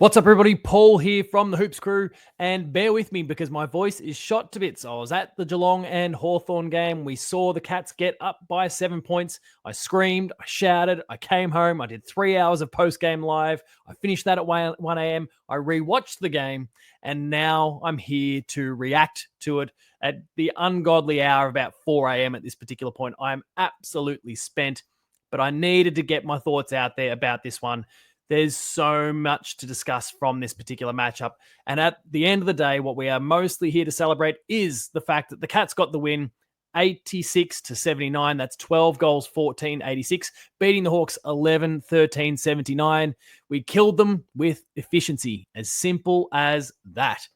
What's up, everybody? Paul here from the Hoops Crew, and bear with me because my voice is shot to bits. I was at the Geelong and Hawthorn game. We saw the Cats get up by 7 points. I screamed, I shouted, I came home. I did 3 hours of post-game live. I finished that at 1 a.m. I rewatched the game, and now I'm here to react to it at the ungodly hour of about 4 a.m. at this particular point. I'm absolutely spent, but I needed to get my thoughts out there about this one. There's so much to discuss from this particular matchup. And at the end of the day, what we are mostly here to celebrate is the fact that the Cats got the win 86-79. That's 12 goals, 14-86, beating the Hawks 11-13, 79. We killed them with efficiency. As simple as that.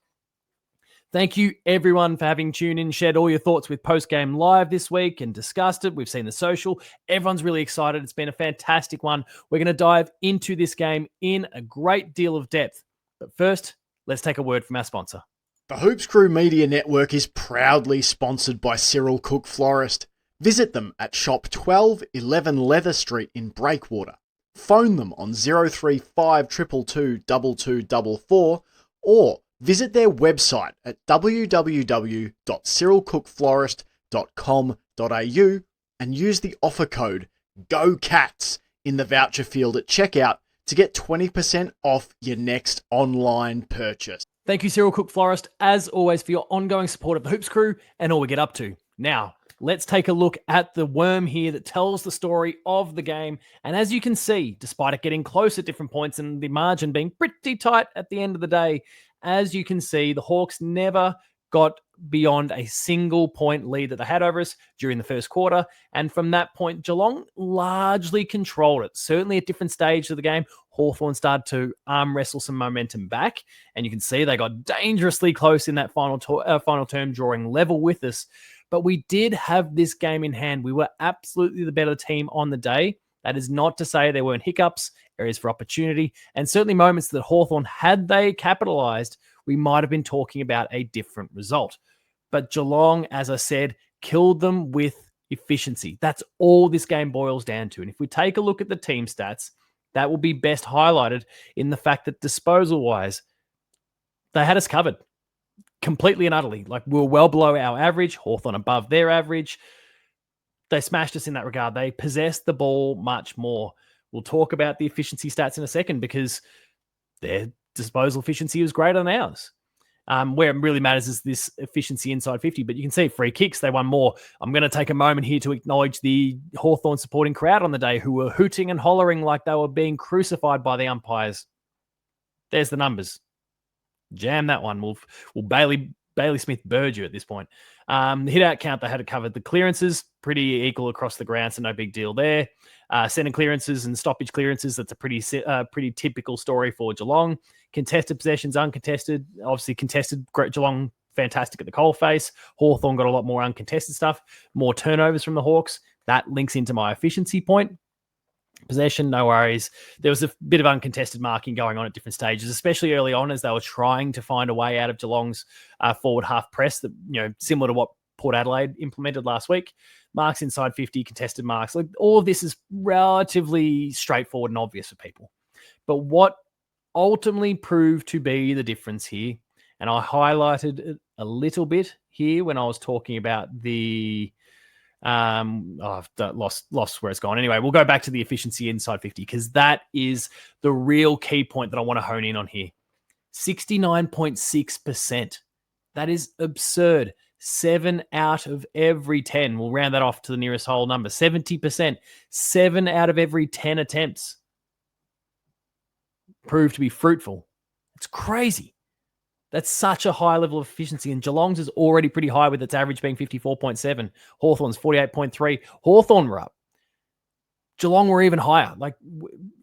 Thank you, everyone, for having tuned in, shared all your thoughts with Postgame Live this week and discussed it. We've seen the social. Everyone's really excited. It's been a fantastic one. We're going to dive into this game in a great deal of depth. But first, let's take a word from our sponsor. The Hoops Crew Media Network is proudly sponsored by Cyril Cook Florist. Visit them at shop 1211 Leather Street in Breakwater. Phone them on 035 222 2244 or visit their website at www.cyrilcookflorist.com.au and use the offer code GOCATS in the voucher field at checkout to get 20% off your next online purchase. Thank you, Cyril Cook Florist, as always, for your ongoing support of the Hoops Crew and all we get up to. Now, let's take a look at the worm here that tells the story of the game. And as you can see, despite it getting close at different points and the margin being pretty tight at the end of the day, as you can see, the Hawks never got beyond a single point lead that they had over us during the first quarter. And from that point, Geelong largely controlled it. Certainly at different stages of the game, Hawthorn started to arm wrestle some momentum back. And you can see they got dangerously close in that final term, drawing level with us. But we did have this game in hand. We were absolutely the better team on the day. That is not to say there weren't hiccups, areas for opportunity, and certainly moments that Hawthorn, had they capitalized, we might have been talking about a different result. But Geelong, as I said, killed them with efficiency. That's all this game boils down to. And if we take a look at the team stats, that will be best highlighted in the fact that disposal-wise, they had us covered completely and utterly. Like, we were well below our average, Hawthorn above their average. They smashed us in that regard. They possessed the ball much more. We'll talk about the efficiency stats in a second because their disposal efficiency was greater than ours. Where it really matters is this efficiency inside 50. But you can see free kicks, they won more. I'm going to take a moment here to acknowledge the Hawthorn supporting crowd on the day who were hooting and hollering like they were being crucified by the umpires. There's the numbers. Jam that one. We'll Bailey Smith Burge you at this point. The hit-out count, they had it covered. The clearances, pretty equal across the ground, so no big deal there. Centre clearances and stoppage clearances, that's a pretty typical story for Geelong. Contested possessions, uncontested. Obviously contested, great Geelong, fantastic at the coalface. Hawthorn got a lot more uncontested stuff. More turnovers from the Hawks. That links into my efficiency point. Possession, no worries. There was a bit of uncontested marking going on at different stages, especially early on as they were trying to find a way out of Geelong's forward half press that, similar to what Port Adelaide implemented last week. Marks inside 50, contested marks. Like, all of this is relatively straightforward and obvious for people. But what ultimately proved to be the difference here, and I highlighted it a little bit here when I was talking about the I've lost where it's gone. Anyway, we'll go back to the efficiency inside 50 because that is the real key point that I want to hone in on here. 69.6%. That is absurd. 7 out of every 10. We'll round that off to the nearest whole number. 70%. 7 out of every 10 attempts proved to be fruitful. It's crazy. That's such a high level of efficiency, and Geelong's is already pretty high with its average being 54.7. Hawthorn's 48.3. Hawthorn were up. Geelong were even higher. Like,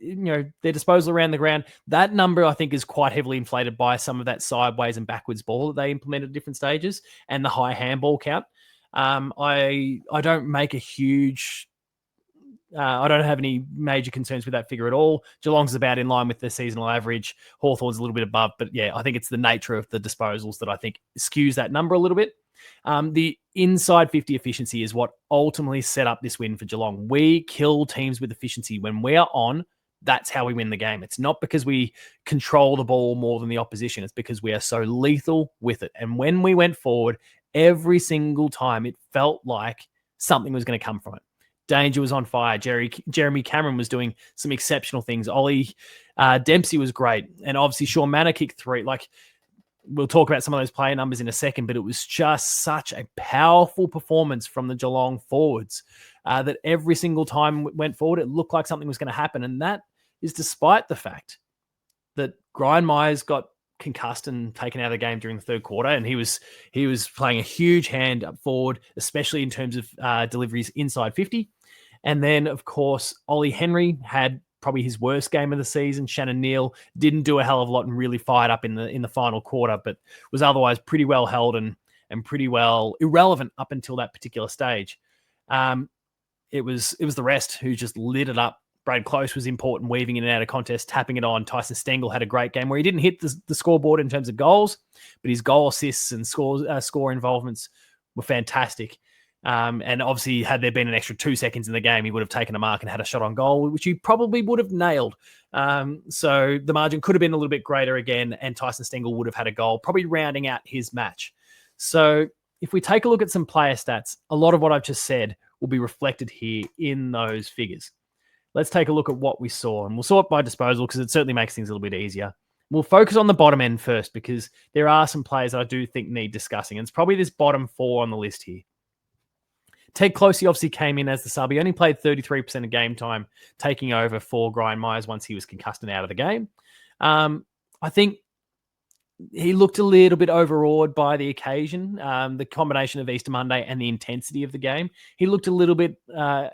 their disposal around the ground, that number I think is quite heavily inflated by some of that sideways and backwards ball that they implemented at different stages and the high handball count. I don't make a huge... I don't have any major concerns with that figure at all. Geelong's about in line with the seasonal average. Hawthorn's a little bit above, but yeah, I think it's the nature of the disposals that I think skews that number a little bit. The inside 50 efficiency is what ultimately set up this win for Geelong. We kill teams with efficiency. When we are on, that's how we win the game. It's not because we control the ball more than the opposition. It's because we are so lethal with it. And when we went forward, every single time, it felt like something was going to come from it. Danger was on fire. Jeremy Cameron was doing some exceptional things. Ollie Dempsey was great. And obviously, Sean Manor kicked 3. Like, we'll talk about some of those player numbers in a second, but it was just such a powerful performance from the Geelong forwards that every single time went forward, it looked like something was going to happen. And that is despite the fact that Brian Myers got concussed and taken out of the game during the third quarter, and he was playing a huge hand up forward, especially in terms of deliveries inside 50. And then, of course, Ollie Henry had probably his worst game of the season. Shannon Neal didn't do a hell of a lot and really fired up in the final quarter, but was otherwise pretty well held and pretty well irrelevant up until that particular stage. It was the rest who just lit it up. Brad Close was important, weaving in and out of contests, tapping it on. Tyson Stengel had a great game where he didn't hit the scoreboard in terms of goals, but his goal assists and score involvements were fantastic. And obviously, had there been an extra 2 seconds in the game, he would have taken a mark and had a shot on goal, which he probably would have nailed. So the margin could have been a little bit greater again, and Tyson Stengel would have had a goal, probably rounding out his match. So if we take a look at some player stats, a lot of what I've just said will be reflected here in those figures. Let's take a look at what we saw, and we'll sort by disposal because it certainly makes things a little bit easier. We'll focus on the bottom end first because there are some players that I do think need discussing, and it's probably this bottom 4 on the list here. Ted Closey obviously came in as the sub. He only played 33% of game time, taking over for Brian Myers once he was concussed and out of the game. I think he looked a little bit overawed by the occasion, the combination of Easter Monday and the intensity of the game. He looked a little bit, the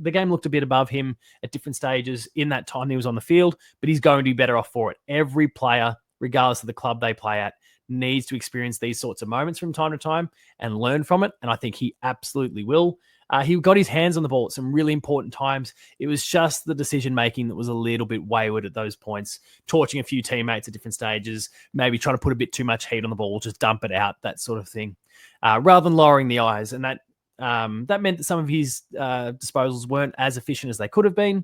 game looked a bit above him at different stages in that time he was on the field, but he's going to be better off for it. Every player, regardless of the club they play at, needs to experience these sorts of moments from time to time and learn from it. And I think he absolutely will. He got his hands on the ball at some really important times. It was just the decision-making that was a little bit wayward at those points, torching a few teammates at different stages, maybe trying to put a bit too much heat on the ball, just dump it out, that sort of thing, rather than lowering the eyes. And that meant that some of his disposals weren't as efficient as they could have been.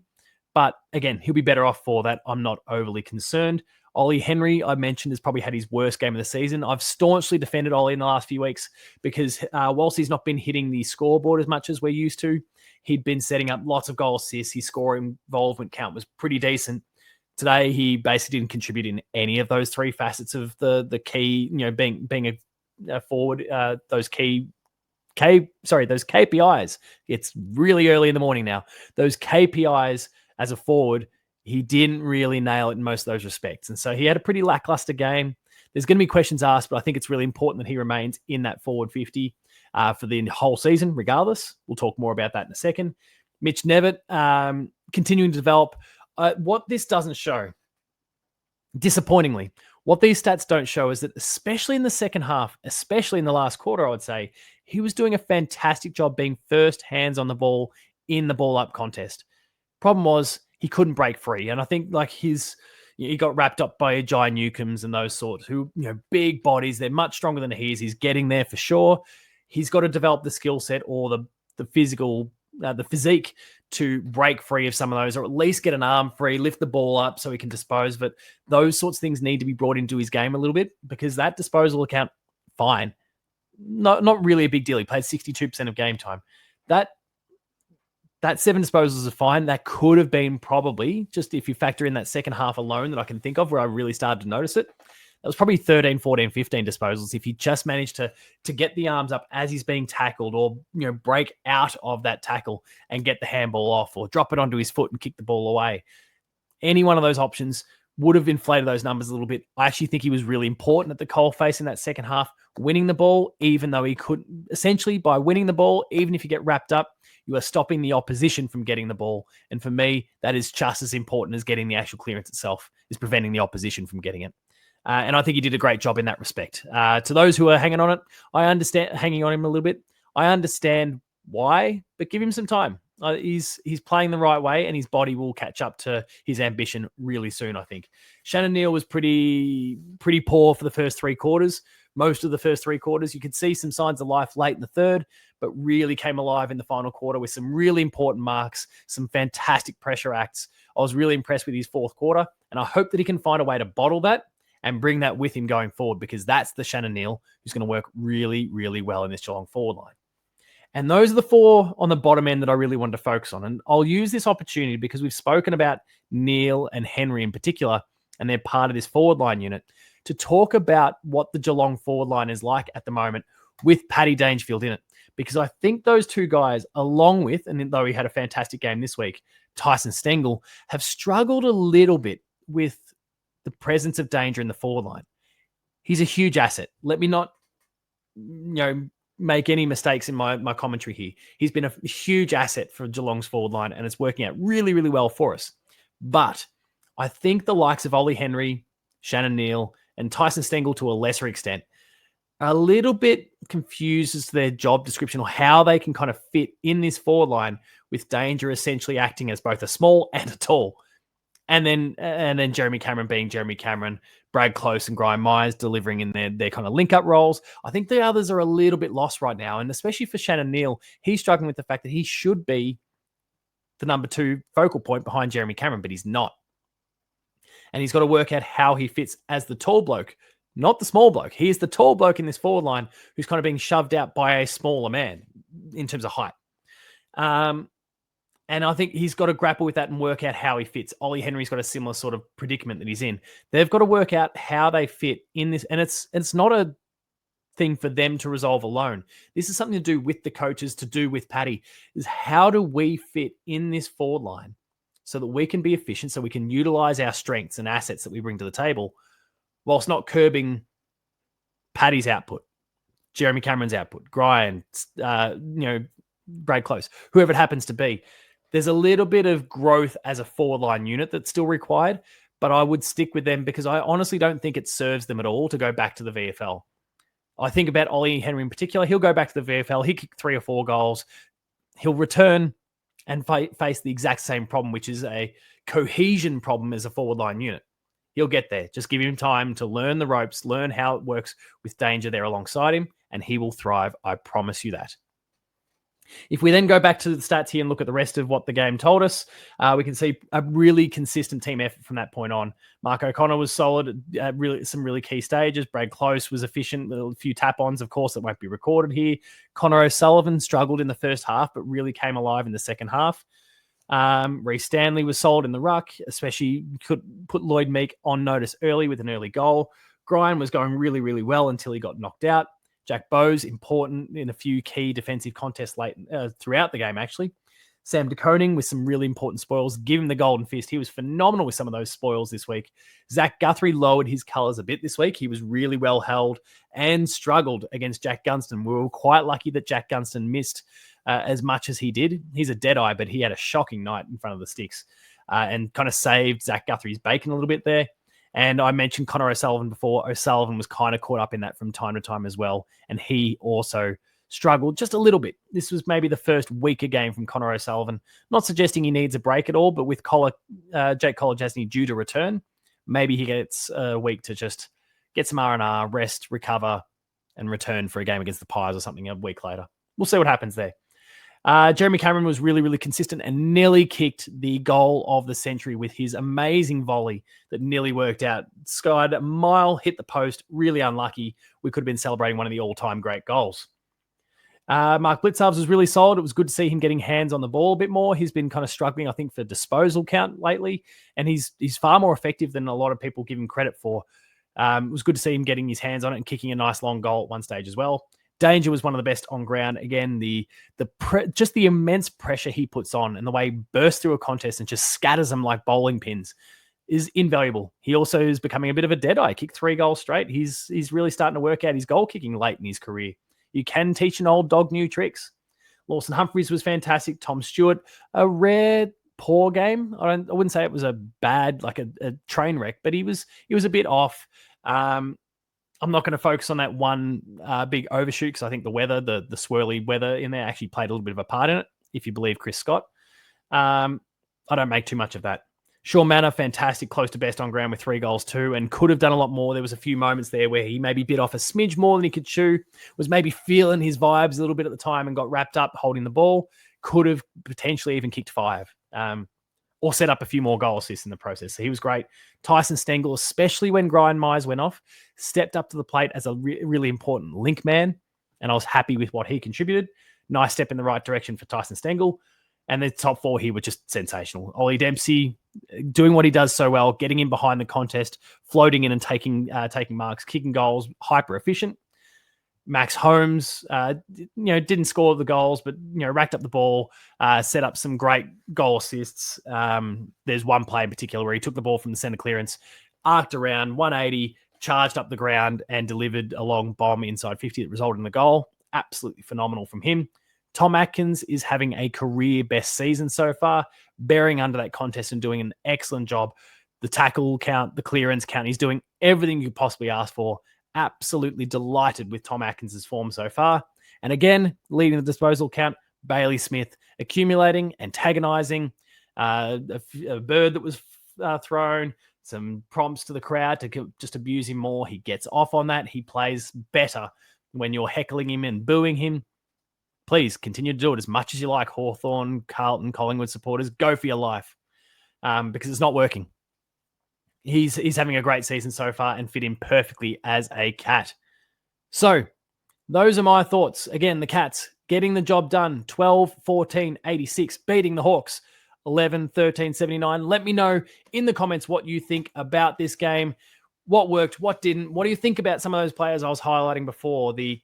But again, he'll be better off for that. I'm not overly concerned. Ollie Henry, I mentioned, has probably had his worst game of the season. I've staunchly defended Ollie in the last few weeks because whilst he's not been hitting the scoreboard as much as we're used to, he'd been setting up lots of goal assists. His score involvement count was pretty decent. Today, he basically didn't contribute in any of those 3 facets of the key, being a forward, those KPIs. It's really early in the morning now. Those KPIs as a forward, he didn't really nail it in most of those respects. And so he had a pretty lackluster game. There's going to be questions asked, but I think it's really important that he remains in that forward 50 for the whole season, regardless. We'll talk more about that in a second. Mitch Nevitt, continuing to develop. What this doesn't show, disappointingly, what these stats don't show is that especially in the second half, especially in the last quarter, I would say, he was doing a fantastic job being first hands on the ball in the ball up contest. Problem was, he couldn't break free. And I think he got wrapped up by Jai Newcombs and those sorts who, big bodies, they're much stronger than he is. He's getting there for sure. He's got to develop the skill set or the physical, the physique to break free of some of those, or at least get an arm free, lift the ball up so he can dispose of it. Those sorts of things need to be brought into his game a little bit because that disposal account, fine. Not really a big deal. He played 62% of game time. That 7 disposals are fine. That could have been probably, just if you factor in that second half alone that I can think of where I really started to notice it, that was probably 13, 14, 15 disposals. If he just managed to get the arms up as he's being tackled or, break out of that tackle and get the handball off or drop it onto his foot and kick the ball away. Any one of those options would have inflated those numbers a little bit. I actually think he was really important at the coalface in that second half, winning the ball, even though he couldn't, essentially by winning the ball, even if you get wrapped up, you are stopping the opposition from getting the ball. And for me, that is just as important as getting the actual clearance itself, is preventing the opposition from getting it. And I think he did a great job in that respect. To those who are hanging on it, I understand hanging on him a little bit. I understand why, but give him some time. He's playing the right way and his body will catch up to his ambition really soon, I think. Shannon Neal was pretty poor for the first 3 quarters. Most of the first 3 quarters, you could see some signs of life late in the third, but really came alive in the final quarter with some really important marks, some fantastic pressure acts. I was really impressed with his fourth quarter, and I hope that he can find a way to bottle that and bring that with him going forward, because that's the Shannon Neal who's going to work really, really well in this Geelong forward line. And those are the four on the bottom end that I really wanted to focus on. And I'll use this opportunity because we've spoken about Neal and Henry in particular, and they're part of this forward line unit, to talk about what the Geelong forward line is like at the moment with Paddy Dangerfield in it. Because I think those two guys, along with, and though he had a fantastic game this week, Tyson Stengel, have struggled a little bit with the presence of danger in the forward line. He's a huge asset. Let me not, make any mistakes in my commentary here. He's been a huge asset for Geelong's forward line, and it's working out really, really well for us. But I think the likes of Ollie Henry, Shannon Neal, and Tyson Stengel to a lesser extent are a little bit confused as to their job description or how they can kind of fit in this forward line, with Danger essentially acting as both a small and a tall. And then Jeremy Cameron being Jeremy Cameron, Brad Close and Brian Myers delivering in their kind of link-up roles. I think the others are a little bit lost right now, and especially for Shannon Neal, he's struggling with the fact that he should be the number 2 focal point behind Jeremy Cameron, but he's not. And he's got to work out how he fits as the tall bloke, not the small bloke. He is the tall bloke in this forward line who's kind of being shoved out by a smaller man in terms of height. And I think he's got to grapple with that and work out how he fits. Ollie Henry's got a similar sort of predicament that he's in. They've got to work out how they fit in this. And it's not a thing for them to resolve alone. This is something to do with the coaches, to do with Paddy, is how do we fit in this forward line so that we can be efficient, so we can utilize our strengths and assets that we bring to the table, whilst not curbing Paddy's output, Jeremy Cameron's output, Brian, Brad Close, whoever it happens to be. There's a little bit of growth as a forward line unit that's still required, but I would stick with them because I honestly don't think it serves them at all to go back to the VFL. I think about Ollie Henry in particular. He'll go back to the VFL. He kicked 3 or 4 goals. He'll return and face the exact same problem, which is a cohesion problem as a forward line unit. He'll get there. Just give him time to learn the ropes, learn how it works with Danger there alongside him, and he will thrive. I promise you that. If we then go back to the stats here and look at the rest of what the game told us, we can see a really consistent team effort from that point on. Mark O'Connor was solid at some really key stages. Brad Close was efficient with a few tap-ons, of course, that won't be recorded here. Connor O'Sullivan struggled in the first half, but really came alive in the second half. Reece Stanley was solid in the ruck, especially could put Lloyd Meek on notice early with an early goal. Grian was going really, really well until he got knocked out. Jack Bowes, important in a few key defensive contests late throughout the game, actually. Sam De Koning with some really important spoils. Give him the golden fist. He was phenomenal with some of those spoils this week. Zach Guthrie lowered his colours a bit this week. He was really well held and struggled against Jack Gunston. We were quite lucky that Jack Gunston missed as much as he did. He's a deadeye, but he had a shocking night in front of the sticks and kind of saved Zach Guthrie's bacon a little bit there. And I mentioned Connor O'Sullivan before. O'Sullivan was kind of caught up in that from time to time as well. And he also struggled just a little bit. This was maybe the first weaker game from Connor O'Sullivan. Not suggesting he needs a break at all, but with Jake Kolodjasny due to return, maybe he gets a week to just get some R&R, rest, recover, and return for a game against the Pies or something a week later. We'll see what happens there. Jeremy Cameron was really, really consistent and nearly kicked the goal of the century with his amazing volley that nearly worked out. Skied a mile, hit the post, really unlucky. We could have been celebrating one of the all-time great goals. Mark Blitzarves was really solid. It was good to see him getting hands on the ball a bit more. He's been kind of struggling, I think, for disposal count lately, and he's far more effective than a lot of people give him credit for. It was good to see him getting his hands on it and kicking a nice long goal at one stage as well. Danger was one of the best on ground. Again, just the immense pressure he puts on and the way he bursts through a contest and just scatters them like bowling pins is invaluable. He also is becoming a bit of a deadeye. Kicked 3 goals straight. He's really starting to work out his goal kicking late in his career. You can teach an old dog new tricks. Lawson Humphries was fantastic. Tom Stewart, a rare poor game. I wouldn't say it was a bad, like a train wreck, but he was a bit off. I'm not going to focus on that one big overshoot because I think the weather, the swirly weather in there actually played a little bit of a part in it, if you believe Chris Scott. I don't make too much of that. Sean Manor, fantastic, close to best on ground with 3 goals too, and could have done a lot more. There was a few moments there where he maybe bit off a smidge more than he could chew, was maybe feeling his vibes a little bit at the time and got wrapped up holding the ball. Could have potentially even kicked 5 or set up a few more goal assists in the process. So he was great. Tyson Stengel, especially when Brian Myers went off, stepped up to the plate as a really important link man, and I was happy with what he contributed. Nice step in the right direction for Tyson Stengel. And the top 4 here were just sensational. Ollie Dempsey doing what he does so well, getting in behind the contest, floating in and taking marks, kicking goals, hyper efficient. Max Holmes, didn't score the goals, but racked up the ball, set up some great goal assists. There's one play in particular where he took the ball from the center clearance, arced around 180, charged up the ground, and delivered a long bomb inside 50 that resulted in the goal. Absolutely phenomenal from him. Tom Atkins is having a career best season so far, bearing under that contest and doing an excellent job. The tackle count, the clearance count, he's doing everything you could possibly ask for. Absolutely delighted with Tom Atkins' form so far. And again, leading the disposal count, Bailey Smith accumulating, antagonizing, a bird that was thrown, some prompts to the crowd to just abuse him more. He gets off on that. He plays better when you're heckling him and booing him. Please continue to do it as much as you like, Hawthorn, Carlton, Collingwood supporters. Go for your life because it's not working. He's having a great season so far and fit in perfectly as a Cat. So those are my thoughts. Again, the Cats getting the job done. 12-14-86, beating the Hawks 11-13-79. Let me know in the comments what you think about this game. What worked, what didn't. What do you think about some of those players I was highlighting before? The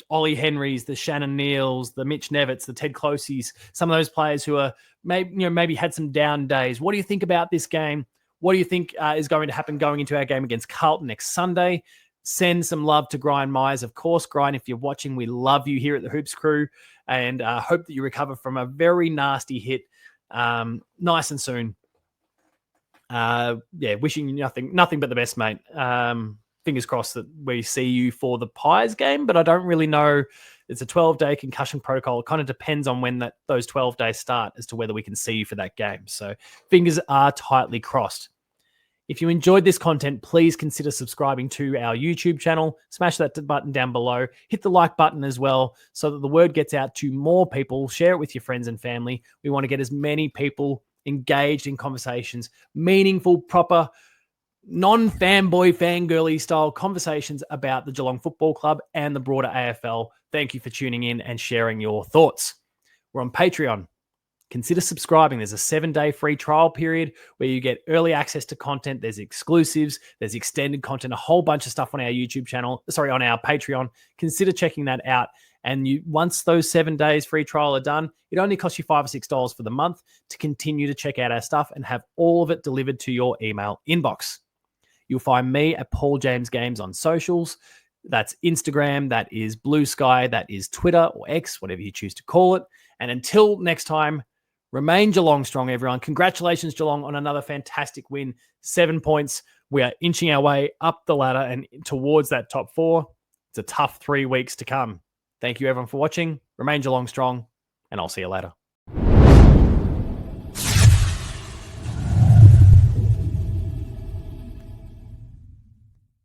Ollie Henrys, the Shannon Neils, the Mitch Nevitts, the Ted Closeys, some of those players who are maybe had some down days. What do you think about this game? What do you think is going to happen going into our game against Carlton next Sunday? Send some love to Brian Myers. Of course, Brian, if you're watching, we love you here at the Hoops Crew and hope that you recover from a very nasty hit nice and soon. Wishing you nothing but the best, mate. Fingers crossed that we see you for the Pies game, but I don't really know. It's a 12-day concussion protocol. It kind of depends on when those 12 days start as to whether we can see you for that game. So fingers are tightly crossed. If you enjoyed this content, please consider subscribing to our YouTube channel. Smash that button down below. Hit the like button as well so that the word gets out to more people. Share it with your friends and family. We want to get as many people engaged in conversations, meaningful, proper, non-fanboy, fangirly style conversations about the Geelong Football Club and the broader AFL. Thank you for tuning in and sharing your thoughts. We're on Patreon. Consider subscribing. There's a 7-day free trial period where you get early access to content. There's exclusives, there's extended content, a whole bunch of stuff on our YouTube channel, on our Patreon. Consider checking that out. And once those 7 days free trial are done, it only costs you $5 or $6 for the month to continue to check out our stuff and have all of it delivered to your email inbox. You'll find me at Paul James Games on socials. That's Instagram, that is Blue Sky, that is Twitter or X, whatever you choose to call it. And until next time, remain Geelong strong, everyone. Congratulations, Geelong, on another fantastic win. 7 points. We are inching our way up the ladder and towards that top 4. It's a tough 3 weeks to come. Thank you, everyone, for watching. Remain Geelong strong, and I'll see you later.